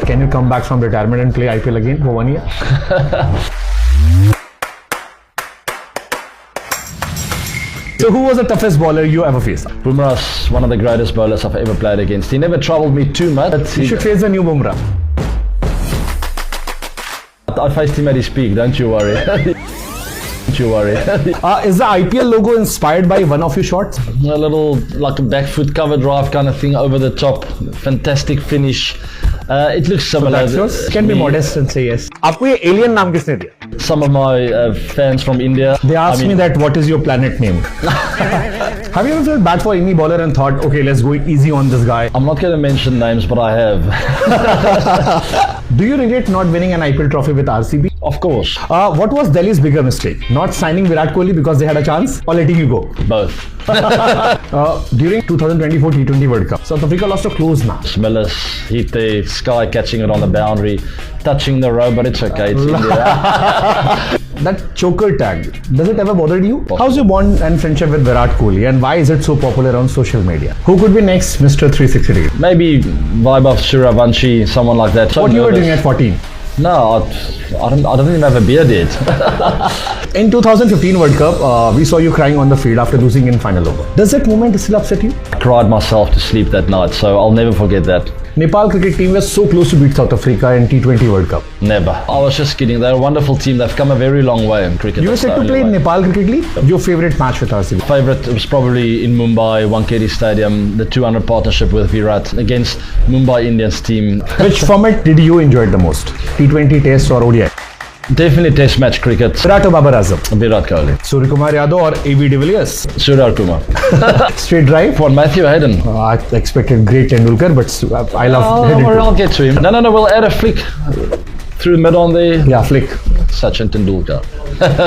Can you come back from retirement and play IPL again for 1 year? So who was the toughest bowler you ever faced? Bumrah's one of the greatest bowlers I've ever played against. He never troubled me too much. You should face the new Bumrah. I faced him at his peak, don't you worry. Don't you worry. Is the IPL logo inspired by one of your shots? A little like a back foot cover drive kind of thing over the top. Fantastic finish. It looks similar. So that's yours? Can be modest and say yes. आपको ये alien नाम किसने दिया? Some of my fans from India. They asked me that what is your planet name? Have you ever felt bad for any bowler and thought, okay, let's go easy on this guy? I'm not going to mention names, but I have. Do you regret not winning an IPL trophy with RCB? Of course. What was Delhi's bigger mistake? Not signing Virat Kohli because they had a chance, or letting you go? Both. During 2024 T20 World Cup, South Africa lost a close match. Millers hit the sky, catching it on the boundary, touching the row, but it's okay. It's India. That choker tag, does it ever bother you? How's your bond and friendship with Virat Kohli, and why is it so popular on social media? Who could be next Mr. 360 degree? Maybe Vaibhav, Suryavanshi, someone like that. What you were doing at 14? No, I don't even have a beard yet. In 2015 World Cup, we saw you crying on the field after losing in final over. Does that moment still upset you? I cried myself to sleep that night, so I'll never forget that. Nepal cricket team was so close to beat South Africa in T20 World Cup. Never. I was just kidding. They're a wonderful team. They've come a very long way in cricket. You were set to play in Nepal Cricket League. Your favourite match with RCB? Favourite was probably in Mumbai, Wankhede Stadium, the 200 partnership with Virat against Mumbai Indians team. Which format did you enjoy the most? T20, Test or ODI? Definitely Test match cricket. Virat or Babar Azam? Virat Kohli. Suryakumar Yadav or A.B. de Villiers? Suryakumar. Straight drive? For Matthew Hayden. I expected great Tendulkar, but I love Hayden. I'll get to him. No, we'll add a flick through mid on the... Yeah, flick. Sachin Tendulkar.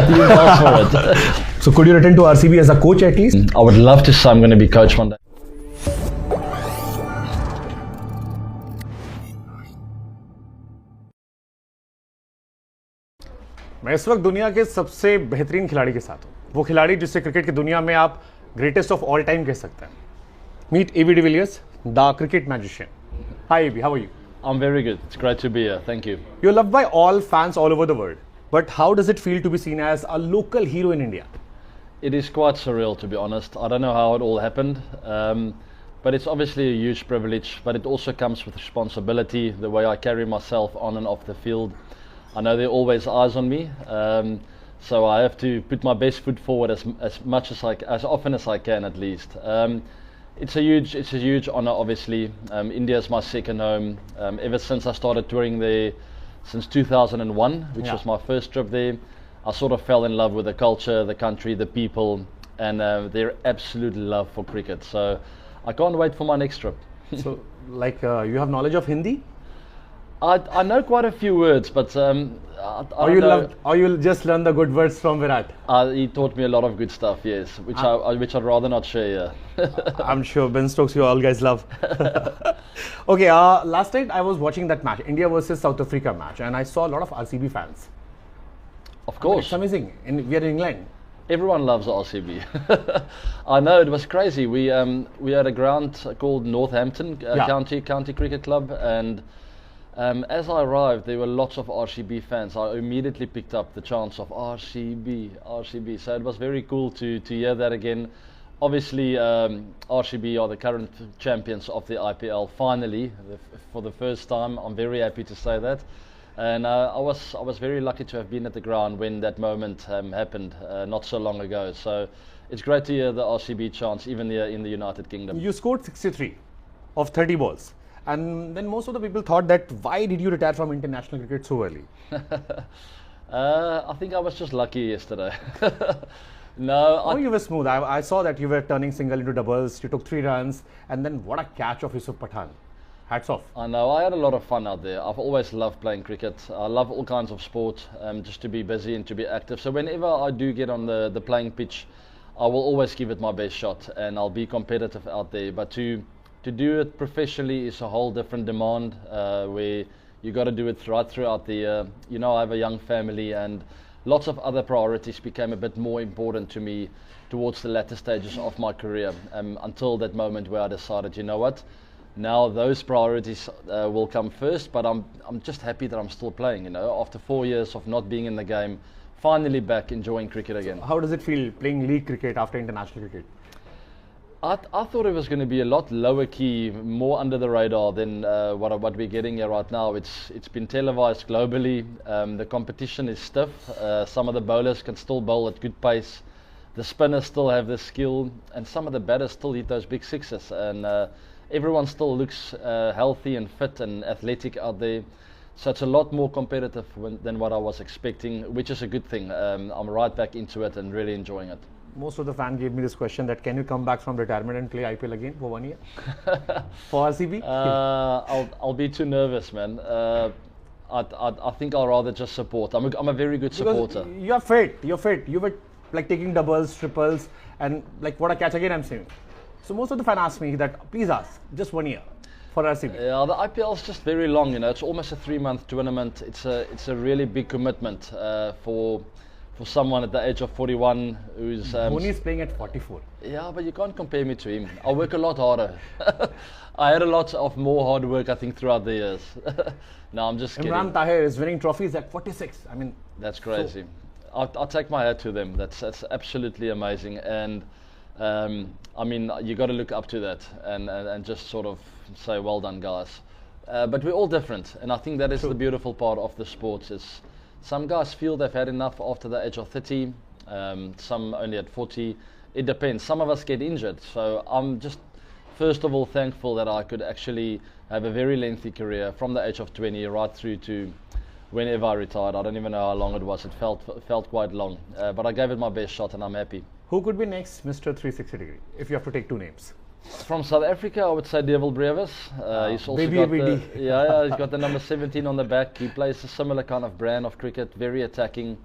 You asked for it. So could you return to RCB as a coach at least? I would love to say I'm going to be coach one day. मैं इस वक्त दुनिया के सबसे बेहतरीन खिलाड़ी के साथ हूँ, वो खिलाड़ी जिससे क्रिकेट की दुनिया में आप ग्रेटेस्ट ऑफ ऑल टाइम कह सकते हैं. Meet A.B. de Villiers, the cricket magician. Hi A.B., how are you? I'm very good. It's great to be here. Thank you. You're loved by all fans all over the world. But how does it feel to be seen as a local hero in India? It is quite surreal, to be honest. I don't know how it all happened. But it's obviously a huge privilege. But it also comes with responsibility, the way I carry myself on and off the field. I know there are always eyes on me, so I have to put my best foot forward as often as I can, at least. It's a huge honor, obviously. India is my second home. Ever since I started touring there, since 2001, which was my first trip there, I sort of fell in love with the culture, the country, the people, and their absolute love for cricket. So I can't wait for my next trip. So, like, you have knowledge of Hindi? I know quite a few words, but or you'll just learn the good words from Virat. He taught me a lot of good stuff, yes, which I'd rather not share. I'm sure Ben Stokes, you all guys love. Okay, last night I was watching that match, India versus South Africa match, and I saw a lot of RCB fans. Of course, it's amazing. We are in England. Everyone loves RCB. I know, it was crazy. We had a ground called Northampton County Cricket Club, and as I arrived, there were lots of RCB fans. I immediately picked up the chants of RCB. So it was very cool to hear that again. Obviously, RCB are the current champions of the IPL. Finally, for the first time, I'm very happy to say that. And I was very lucky to have been at the ground when that moment happened not so long ago. So it's great to hear the RCB chants, even here in the United Kingdom. You scored 63 of 30 balls. And then most of the people thought that why did you retire from international cricket so early? I think I was just lucky yesterday. No, you were smooth. I saw that you were turning single into doubles. You took 3 runs, and then what a catch of Yusuf Pathan. Hats off. I know. I had a lot of fun out there. I've always loved playing cricket. I love all kinds of sport, just to be busy and to be active. So whenever I do get on the playing pitch, I will always give it my best shot, and I'll be competitive out there. But to do it professionally is a whole different demand, where you got to do it right throughout the year. You know, I have a young family, and lots of other priorities became a bit more important to me towards the latter stages of my career, until that moment where I decided, you know what, Now those priorities will come first, but I'm just happy that I'm still playing. You know, after 4 years of not being in the game, finally back enjoying cricket again. How does it feel playing league cricket after international cricket? I thought it was going to be a lot lower key, more under the radar than what we're getting here right now. It's been televised globally. The competition is stiff. Some of the bowlers can still bowl at good pace. The spinners still have the skill, and some of the batters still hit those big sixes. And everyone still looks healthy and fit and athletic out there. So it's a lot more competitive than what I was expecting, which is a good thing. I'm right back into it and really enjoying it. Most of the fans gave me this question that can you come back from retirement and play IPL again for 1 year? For RCB? I'll be too nervous, man. I think I'll rather just support. I'm a very good supporter. You're fit. You were like taking doubles, triples, and like what a catch again I'm saying. So most of the fans ask me that please ask, just 1 year for RCB. Yeah, the IPL is just very long, you know. It's almost a 3-month tournament. It's a really big commitment for someone at the age of 41 who's... Dhoni is playing at 44. Yeah, but you can't compare me to him. I work a lot harder. I had a lot of more hard work, I think, throughout the years. No, I'm just kidding. Imran Tahir is winning trophies at 46. I mean... That's crazy. I'll take my hat to them. That's absolutely amazing. And, I mean, you got to look up to that and just sort of say, well done, guys. But we're all different. And I think that is the beautiful part of the sport is... Some guys feel they've had enough after the age of 30, some only at 40. It depends. Some of us get injured. So I'm just, first of all, thankful that I could actually have a very lengthy career from the age of 20 right through to whenever I retired. I don't even know how long it was. It felt quite long. But I gave it my best shot and I'm happy. Who could be next Mr. 360 degree if you have to take 2 names? From South Africa, I would say Devil Brevis. He's also he's got the number 17 on the back. He plays a similar kind of brand of cricket, very attacking.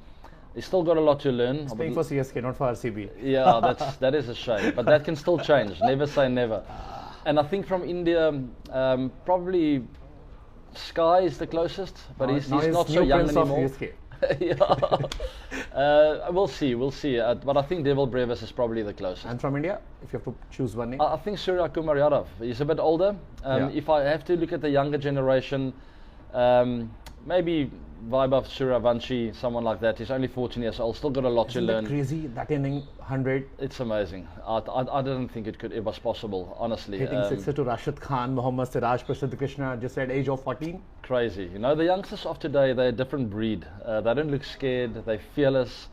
He's still got a lot to learn. He's playing for CSK, not for RCB. Yeah, that is a shame, but that can still change. Never say never. And I think from India, probably Sky is the closest, but he's not so young anymore. We'll see. But I think Devil Brevis is probably the closest. And from India, if you have to choose one name? I think Suryavanshi. He's a bit older. If I have to look at the younger generation, maybe Vaibhav, Suryavanshi, someone like that. He's only 14 years old, still got a lot to learn. Crazy, that inning, 100. It's amazing. I didn't think it was possible, honestly. Hitting sixer to Rashid Khan, Mohammad Siraj, Prasidh Krishna, just at age of 14. Crazy. You know, the youngsters of today, they're a different breed. They don't look scared, they're fearless.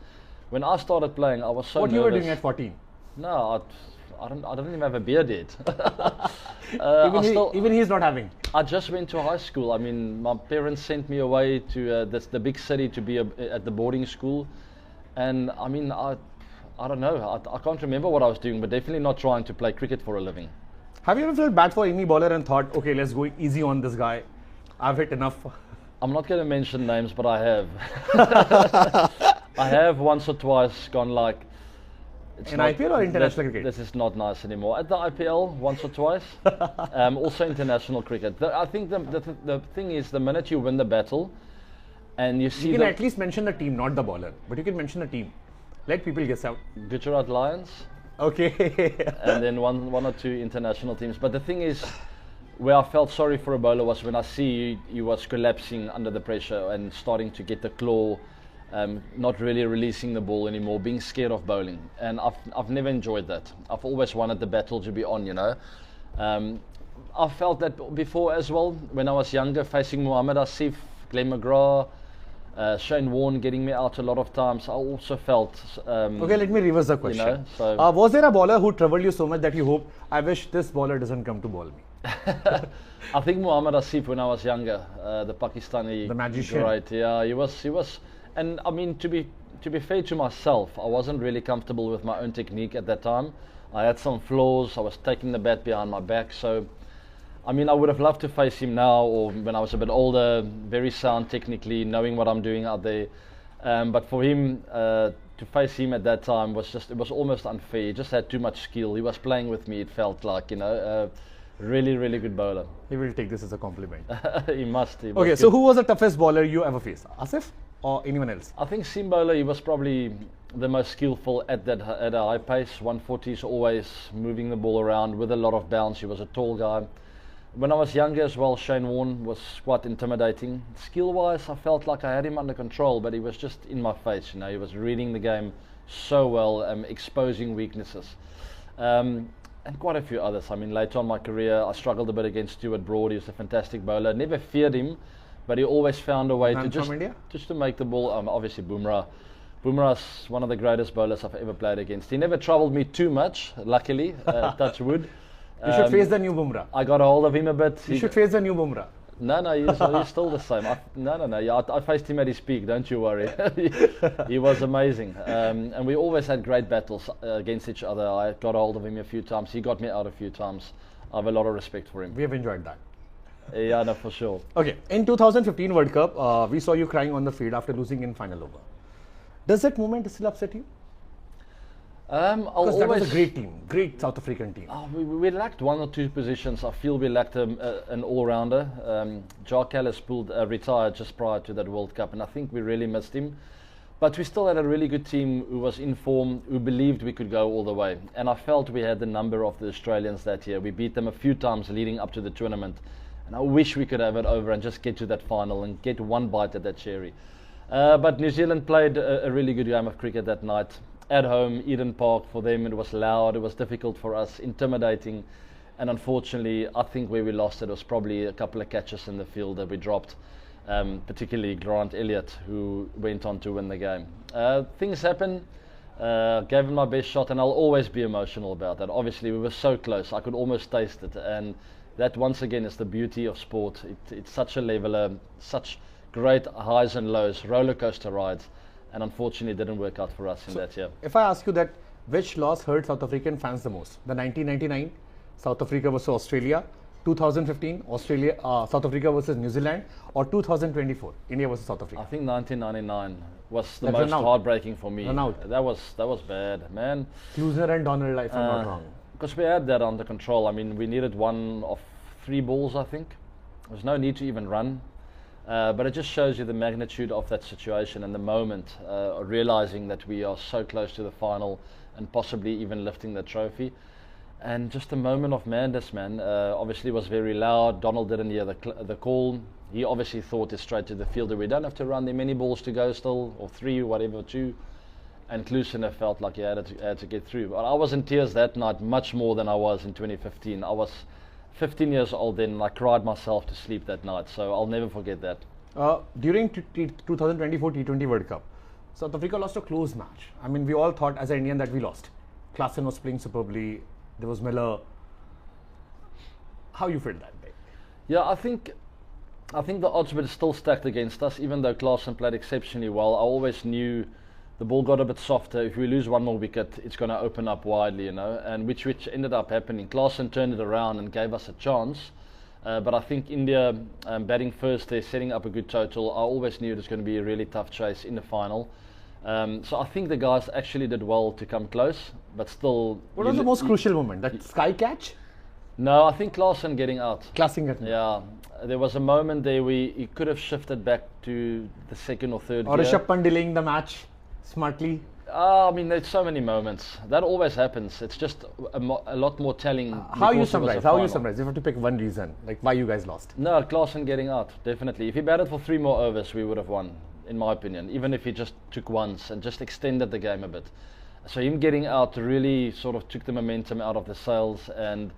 When I started playing, I was so nervous. What you were doing at 14? No, I don't even have a beard yet. Even he's not having. I just went to high school. I mean, my parents sent me away to the big city to be at the boarding school. And I mean, I don't know. I can't remember what I was doing, but definitely not trying to play cricket for a living. Have you ever felt bad for any bowler and thought, okay, let's go easy on this guy. I've hit enough. I'm not going to mention names, but I have. I have once or twice gone like... In IPL or international cricket? This is not nice anymore. At the IPL, once or twice. Also international cricket. I think the thing is, the minute you win the battle, and you see... You can at least mention the team, not the bowler. But you can mention the team. Let people guess out. Gujarat Lions. Okay. And then one or two international teams. But the thing is, where I felt sorry for a bowler was when I see he was collapsing under the pressure and starting to get the claw. Not really releasing the ball anymore, being scared of bowling, and I've never enjoyed that. I've always wanted the battle to be on, you know. I felt that before as well when I was younger, facing Mohammad Asif, Glenn McGrath, Shane Warne getting me out a lot of times. I also felt. Okay, let me reverse the question. You know, was there a bowler who troubled you so much that you hope, I wish this bowler doesn't come to bowl me? I think Mohammad Asif when I was younger, the Pakistani, the magician. Right? Yeah, he was. And I mean, to be fair to myself, I wasn't really comfortable with my own technique at that time. I had some flaws. I was taking the bat behind my back. So, I mean, I would have loved to face him now, or when I was a bit older, very sound technically, knowing what I'm doing out there. But for him, to face him at that time it was almost unfair. He just had too much skill. He was playing with me. It felt like, you know, really, really good bowler. He will take this as a compliment. He must. Okay, so who was the toughest bowler you ever faced? Asif? Or anyone else? I think seam bowler, he was probably the most skillful at a high pace. 140s, always moving the ball around with a lot of bounce. He was a tall guy. when I was younger as well, Shane Warne was quite intimidating. Skill-wise, I felt like I had him under control, but he was just in my face. You know, he was reading the game so well, exposing weaknesses. And quite a few others. I mean, later on in my career, I struggled a bit against Stuart Broad. He was a fantastic bowler. Never feared him, but he always found a way to just to make the ball. Obviously, Bumrah. Bumrah's one of the greatest bowlers I've ever played against. He never troubled me too much, luckily, touch wood. You should face the new Bumrah. I got a hold of him a bit. You should face the new Bumrah. No, he's still the same. I faced him at his peak, don't you worry. He was amazing. And we always had great battles against each other. I got a hold of him a few times. He got me out a few times. I have a lot of respect for him. We have enjoyed that. Yeah, no, for sure. Okay, in 2015 World Cup, we saw you crying on the field after losing in final over. Does that moment still upset you? Because that was a great team, great South African team. We lacked one or two positions. I feel we lacked an all-rounder. Jacques Callis retired just prior to that World Cup, and I think we really missed him. But we still had a really good team who was in form, who believed we could go all the way. And I felt we had the number of the Australians that year. We beat them a few times leading up to the tournament. And I wish we could have it over and just get to that final and get one bite at that cherry. But New Zealand played a really good game of cricket that night. At home, Eden Park, for them it was loud, it was difficult for us, intimidating, and unfortunately I think where we lost it was probably a couple of catches in the field that we dropped, particularly Grant Elliott, who went on to win the game. Things happen, gave him my best shot, and I'll always be emotional about that. Obviously we were so close, I could almost taste it, and that once again is the beauty of sport. It's such a leveler, such great highs and lows, roller coaster rides. And unfortunately it didn't work out for us in that year. If I ask you that, which loss hurt South African fans the most? The 1999 South Africa versus Australia, 2015 South Africa versus New Zealand, or 2024 India versus South Africa? I think 1999 was the most heartbreaking for me. That was bad, man. Klusner and Donald, if I'm not wrong. Because we had that under control. I mean, we needed one of 3 balls, I think. There was no need to even run. But it just shows you the magnitude of that situation and the moment, realizing that we are so close to the final and possibly even lifting the trophy. And just a moment of madness, man. Obviously it was very loud. Donald didn't hear the call. He obviously thought it straight to the fielder. We don't have to run. There are many balls to go still, or 3, whatever, 2. And Klusner felt like he had to get through. But I was in tears that night, much more than I was in 2015. I was 15 years old then, and I cried myself to sleep that night, so I'll never forget that. During 2024 T20 World Cup, South Africa lost a close match. I mean, we all thought as an Indian that we lost. Klaasen was playing superbly, there was Miller. How you felt that day? Yeah, I think the odds were still stacked against us, even though Klaasen played exceptionally well. I always knew the ball got a bit softer. If we lose one more wicket, it's going to open up widely, you know, and which ended up happening. Klaasen turned it around and gave us a chance. But I think India batting first, they're setting up a good total. I always knew it was going to be a really tough chase in the final. So I think the guys actually did well to come close, but still. What was the most crucial moment? That sky catch? No, I think Klaasen getting out. Klaasen getting out. Yeah, there was a moment there where he could have shifted back to the second or third or gear. Rishabh Pant delaying the match smartly. I mean, there's so many moments. That always happens. It's just a lot more telling. How you summarize? If you have to pick one reason, like why you guys lost? No, Klaasen getting out, definitely. If he batted for 3 more overs, we would have won, in my opinion. Even if he just took once and just extended the game a bit. So him getting out really sort of took the momentum out of the sails, and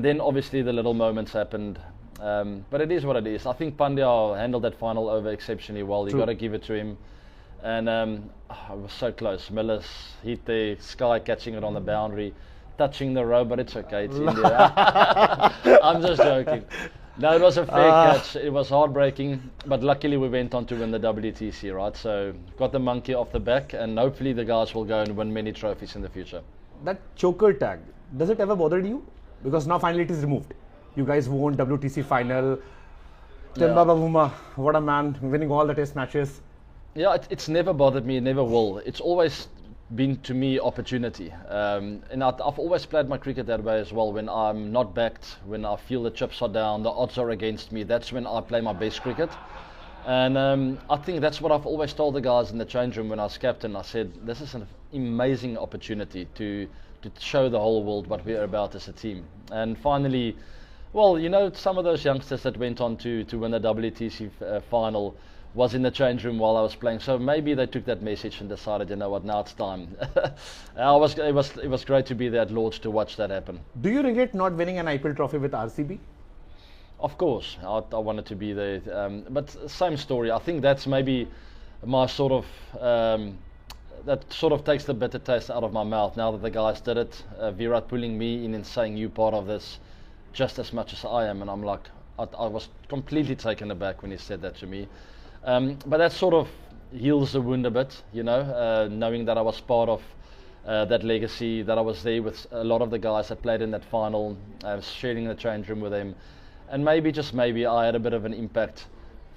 then obviously the little moments happened. But it is what it is. I think Pandya handled that final over exceptionally well. You got to give it to him. And it was so close. Miller's hit the sky, catching it on the boundary, touching the row, but it's okay. It's India. I'm just joking. No, it was a fair catch. It was heartbreaking, but luckily we went on to win the WTC, right? So got the monkey off the back, and hopefully the guys will go and win many trophies in the future. That choker tag, does it ever bother you? Because now finally it is removed. You guys won WTC final. Temba Bavuma, what a man, winning all the test matches. Yeah, it's never bothered me, never will. It's always been to me opportunity. And I've always played my cricket that way as well. When I'm not backed, when I feel the chips are down, the odds are against me, that's when I play my best cricket. And I think that's what I've always told the guys in the change room when I was captain. I said, this is an amazing opportunity to show the whole world what we're about as a team. And finally, Well, you know, some of those youngsters that went on to win the WTC final was in the change room while I was playing. So maybe they took that message and decided, you know what, now it's time. It was great to be there at Lord's to watch that happen. Do you regret not winning an IPL trophy with RCB? Of course, I wanted to be there. But same story. I think that's maybe my sort of... that sort of takes the bitter taste out of my mouth now that the guys did it. Virat pulling me in and saying, you part of this just as much as I am. And I'm like, I was completely taken aback when he said that to me. But that sort of heals the wound a bit, you know, knowing that I was part of that legacy, that I was there with a lot of the guys that played in that final, sharing the change room with them. And maybe, just maybe, I had a bit of an impact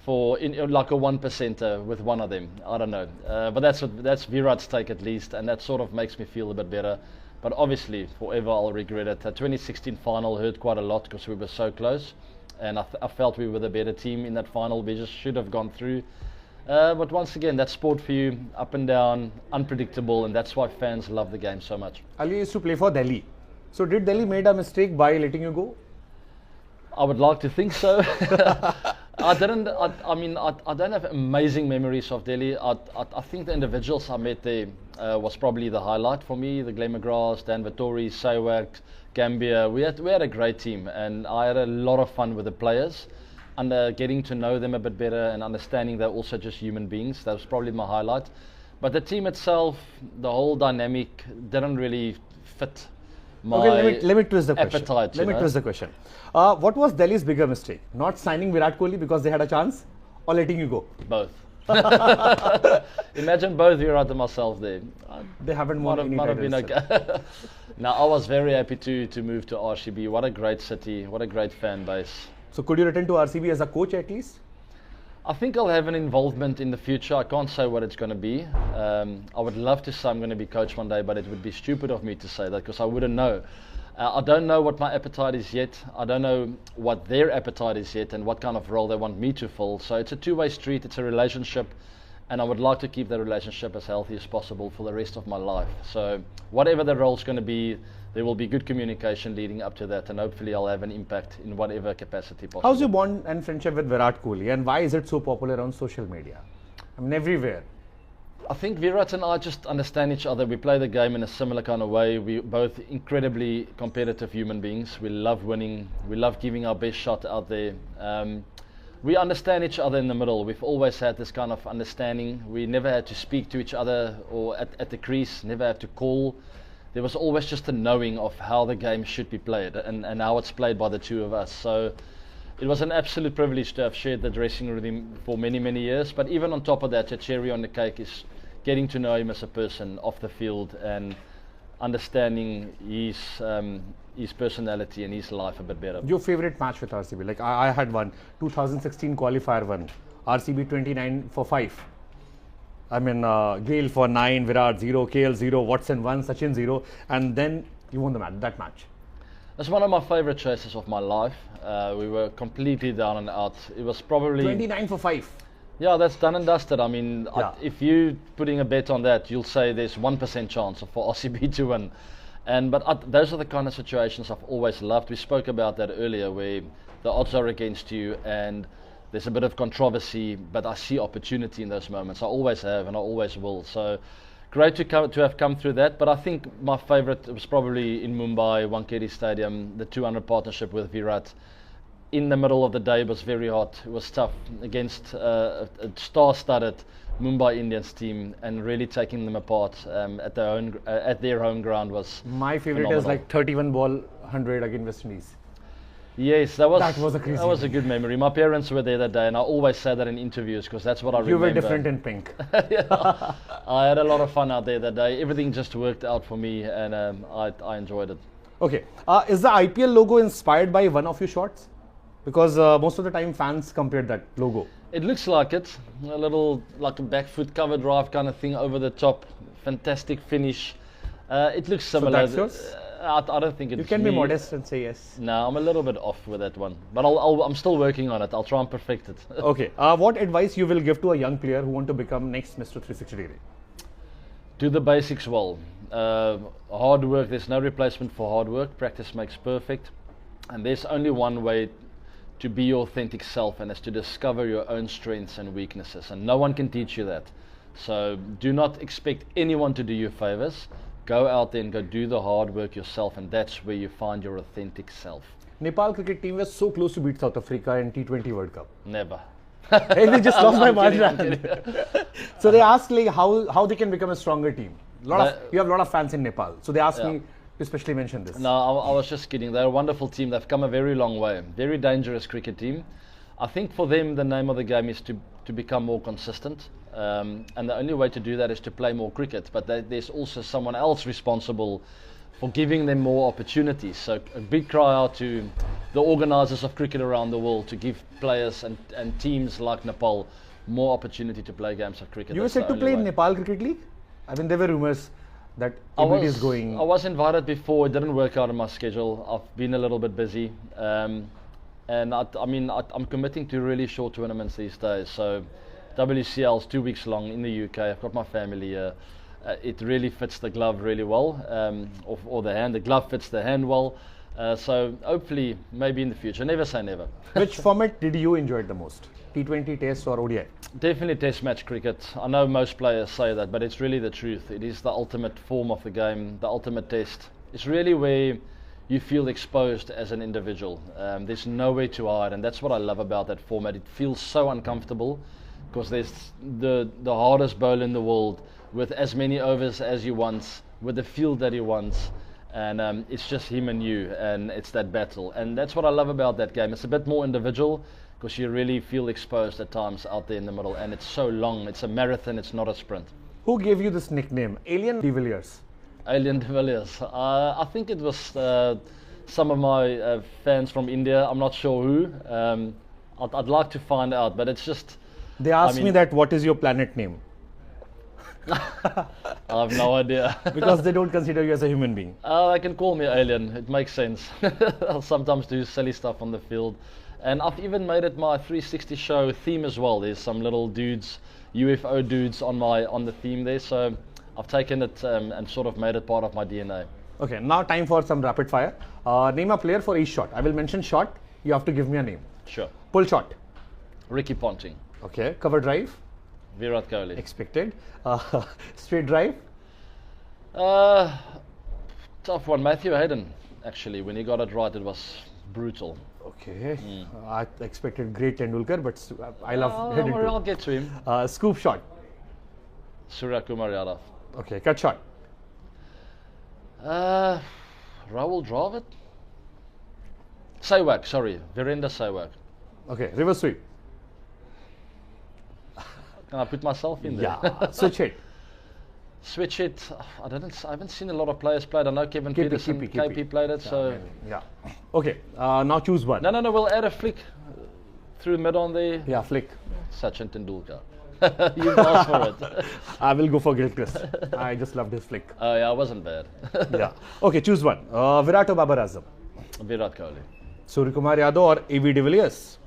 for like a 1%er with one of them. I don't know. But that's Virat's take at least, and that sort of makes me feel a bit better. But obviously, forever I'll regret it. The 2016 final hurt quite a lot because we were so close. And I felt we were the better team in that final. We just should have gone through. But once again, that's sport for you, up and down, unpredictable, and that's why fans love the game so much. Ali used to play for Delhi. So did Delhi made a mistake by letting you go? I would like to think so. I didn't. I mean, I don't have amazing memories of Delhi. I think the individuals I met there was probably the highlight for me. The Glenn McGraths, Dan Vittori, Sewak, Gambia. We had a great team, and I had a lot of fun with the players, and getting to know them a bit better and understanding they're also just human beings. That was probably my highlight. But the team itself, the whole dynamic didn't really fit my let me twist the question. appetite. Let me twist the question. What was Delhi's bigger mistake? Not signing Virat Kohli because they had a chance, or letting you go? Both. Imagine both Virat and myself there. They haven't won any might have been titles. okay. Now, I was very happy to move to RCB. What a great city. What a great fan base. So could you return to RCB as a coach at least? I think I'll have an involvement in the future. I can't say what it's going to be. I would love to say I'm going to be coach one day, but it would be stupid of me to say that because I wouldn't know. I don't know what my appetite is yet. I don't know what their appetite is yet and what kind of role they want me to fill. So it's a two-way street. It's a relationship. And I would like to keep the relationship as healthy as possible for the rest of my life. So whatever the role's going to be, there will be good communication leading up to that, and hopefully I'll have an impact in whatever capacity possible. How's your bond and friendship with Virat Kohli, and why is it so popular on social media? I mean, everywhere. I think Virat and I just understand each other. We play the game in a similar kind of way. We're both incredibly competitive human beings. We love winning. We love giving our best shot out there. We understand each other in the middle. We've always had this kind of understanding. We never had to speak to each other or at the crease, never had to call. There was always just a knowing of how the game should be played and how it's played by the two of us. So it was an absolute privilege to have shared the dressing room with him for many, many years. But even on top of that, a cherry on the cake is getting to know him as a person off the field and understanding his personality and his life a bit better. Your favorite match with RCB? Like I had one, 2016 qualifier one, RCB 29 for 5. I mean, Gale for 9, Virat 0, KL 0, Watson 1, Sachin 0, and then you won that match. That's one of my favorite chases of my life. We were completely down and out. It was probably 29 for 5. Yeah, that's done and dusted. I mean, Yeah. if you putting a bet on that, you'll say there's 1% chance for RCB to win. But those are the kind of situations I've always loved. We spoke about that earlier, where the odds are against you and there's a bit of controversy, but I see opportunity in those moments. I always have and I always will. So great to have come through that. But I think my favorite was probably in Mumbai, Wankhede Stadium, the 200 partnership with Virat. In the middle of the day, it was very hot. It was tough against a star-studded Mumbai Indians team, and really taking them apart at their home ground was My favorite phenomenal. is like 31 ball 100 against West Indies. Yes, that was a crazy that was a good memory. My parents were there that day, and I always say that in interviews because that's what I You remember. were different in pink. Yeah. I had a lot of fun out there that day. Everything just worked out for me, and I enjoyed it. Okay, is the IPL logo inspired by one of your shots? Because most of the time fans compared that logo. It looks like it, a little like a back foot cover drive kind of thing over the top. Fantastic finish. It looks similar. that's yours? I don't think it's You can be me. modest and say yes. No, I'm a little bit off with that one, but I'm still working on it. I'll try and perfect it. Okay, what advice you will give to a young player who want to become next Mr. 360 degree? Do the basics well. Hard work, there's no replacement for hard work. Practice makes perfect. And there's only one way to be your authentic self, and it's to discover your own strengths and weaknesses. And no one can teach you that. So do not expect anyone to do you favors. Go out there and go do the hard work yourself, and that's where you find your authentic self. Nepal cricket team was so close to beat South Africa in T20 World Cup. Never. Hey, they just lost by I'm margin. kidding. So they asked like how they can become a stronger team. You have a lot of fans in Nepal. So they asked me to specially mention this. No, I was just kidding. They're a wonderful team. They've come a very long way. Very dangerous cricket team. I think for them, the name of the game is to become more consistent. And the only way to do that is to play more cricket. But there's also someone else responsible for giving them more opportunities. So a big cry out to the organisers of cricket around the world to give players and teams like Nepal more opportunity to play games of cricket. You were set to play in Nepal Cricket League? I mean, there were rumours that it is going. I was invited before. It didn't work out in my schedule. I've been a little bit busy. And I'm committing to really short tournaments these days. So WCL is 2 weeks long in the UK. I've got my family here. It really fits the glove really well, or the hand. The glove fits the hand well. So hopefully, maybe in the future. Never say never. Which format did you enjoy the most? T20, Test or ODI? Definitely Test match cricket. I know most players say that, but it's really the truth. It is the ultimate form of the game, the ultimate test. It's really where you feel exposed as an individual. There's nowhere to hide, and that's what I love about that format. It feels so uncomfortable because there's the hardest bowler in the world with as many overs as he wants, with the field that he wants, and it's just him and you, and it's that battle. And that's what I love about that game. It's a bit more individual because you really feel exposed at times out there in the middle, and it's so long. It's a marathon, it's not a sprint. Who gave you this nickname, Alien Villiers? Alien Villiers. I think it was some of my fans from India. I'm not sure who. I'd like to find out, but it's just... They asked me that, what is your planet name? I have no idea. Because they don't consider you as a human being. They can call me Alien. It makes sense. I'll sometimes do silly stuff on the field. And I've even made it my 360 show theme as well. There's some little dudes, UFO dudes on the theme there. So I've taken it and sort of made it part of my DNA. Okay, now time for some rapid fire. Name a player for each shot. I will mention shot. You have to give me a name. Sure. Pull shot. Ricky Ponting. Okay. Cover drive. Virat Kohli. Expected. Straight drive. Tough one. Matthew Hayden. Actually, when he got it right, it was brutal. Okay. I expected great Tendulkar, but I love heading. I'll get to him. Scoop shot. Suryavanshi. Okay. Cut shot. Rahul Dravid. Sehwag. Sorry, Virender Sehwag. Okay. Reverse sweep. Can I put myself in there? Yeah. Switch hit. Switch hit. I haven't seen a lot of players play it. I know Kevin Peterson, KP played it. So yeah. Okay. Now choose one. No. We'll add a flick through mid on there. Yeah, flick. Sachin Tendulkar. You've asked for it. I will go for Gilchrist. I just loved his flick. Oh yeah, it wasn't bad. Yeah. Okay, choose one. Virat or Babar Azam? Virat Kohli. Suryakumar Yadav or A.B. de Villiers?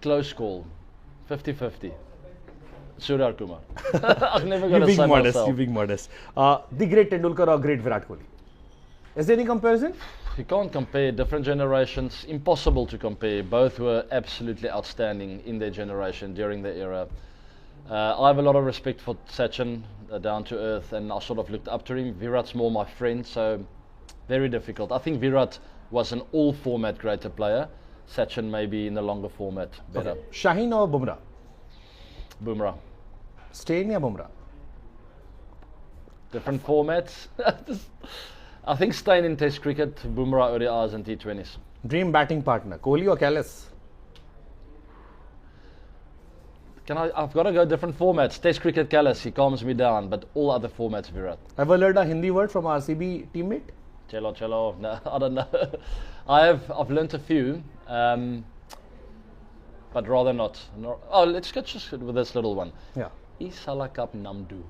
Close call. 50-50. Suryakumar. I've never got You to being say modest. myself. You being modest. The great Tendulkar or great Virat Kohli? Is there any comparison? You can't compare different generations. Impossible to compare. Both were absolutely outstanding in their generation during their era. I have a lot of respect for Sachin, down to earth, and I sort of looked up to him. Virat's more my friend, so very difficult. I think Virat was an all-format greater player. Sachin maybe in the longer format better. Okay. Shaheen or Bumrah? Bumrah. Steyn or Bumrah? Different formats. I think Steyn in Test cricket, Bumrah ODIs and T20s. Dream batting partner, Kohli or Kallis? I've got to go different formats. Test cricket, Kallis, he calms me down, but all other formats, Virat. Ever learned a Hindi word from RCB teammate? Chelo. No, I don't know. I've learnt a few, but rather not. Oh, let's get just with this little one. Yeah. Isala Cup Namdu.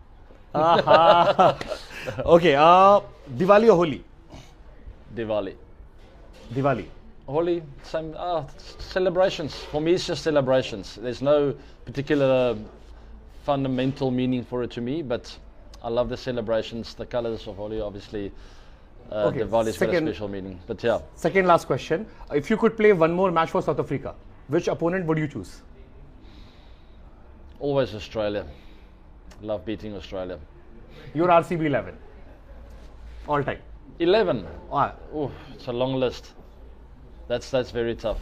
Okay. Diwali or Holi? Diwali. Holi, same. Celebrations. For me, it's just celebrations. There's no particular fundamental meaning for it to me, but I love the celebrations. The colors of Holi, obviously, Okay, Diwali's got a second- special meaning. But yeah, Second last question. If you could play one more match for South Africa, which opponent would you choose? always Australia. Love beating Australia. Your RCB 11. All time. 11. Ah, Ooh, it's a long list. That's very tough.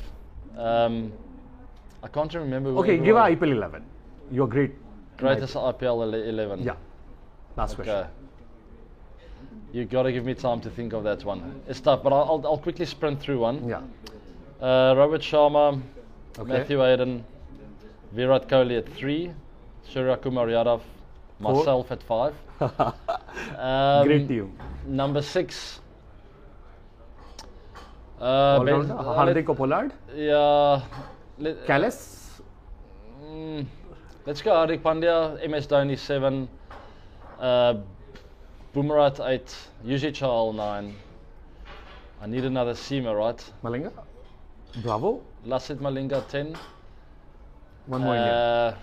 I can't remember. who okay, give everyone- a IPL 11. You're great. Greatest IPL 11. Yeah. Last question. Okay. You got to give me time to think of that one. It's tough, but I'll quickly sprint through one. Yeah. Robert Sharma, Okay. Matthew Hayden, Virat Kohli at 3, Surya Kumar Yadav, myself at 5. Great team. Number 6. All-rounder. Hardik Pollard. Yeah. Callis. Let's go Hardik Pandya, MS Dhoni 7, Bumrah at 8, Yuji Chahal 9. I need another seamer, right? Malinga. Bravo. Lassit Malinga 10. One more Indian.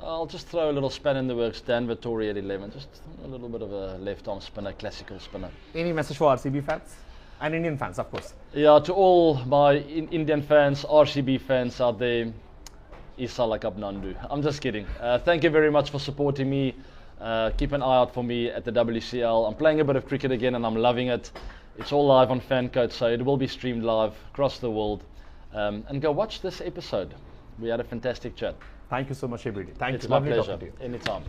I'll just throw a little span in the works. Dan Vittori at 11. Just a little bit of a left-arm spinner, classical spinner. Any message for RCB fans? And Indian fans, of course. Yeah, to all my Indian fans, RCB fans out there, Isa Lakab Nandu. I'm just kidding. Thank you very much for supporting me. Keep an eye out for me at the WCL. I'm playing a bit of cricket again and I'm loving it. It's all live on Fancoat, so it will be streamed live across the world. And go watch this episode. We had a fantastic chat. Thank you so much, ABD. Thank It's you. my Lovely pleasure. talking to you. Anytime.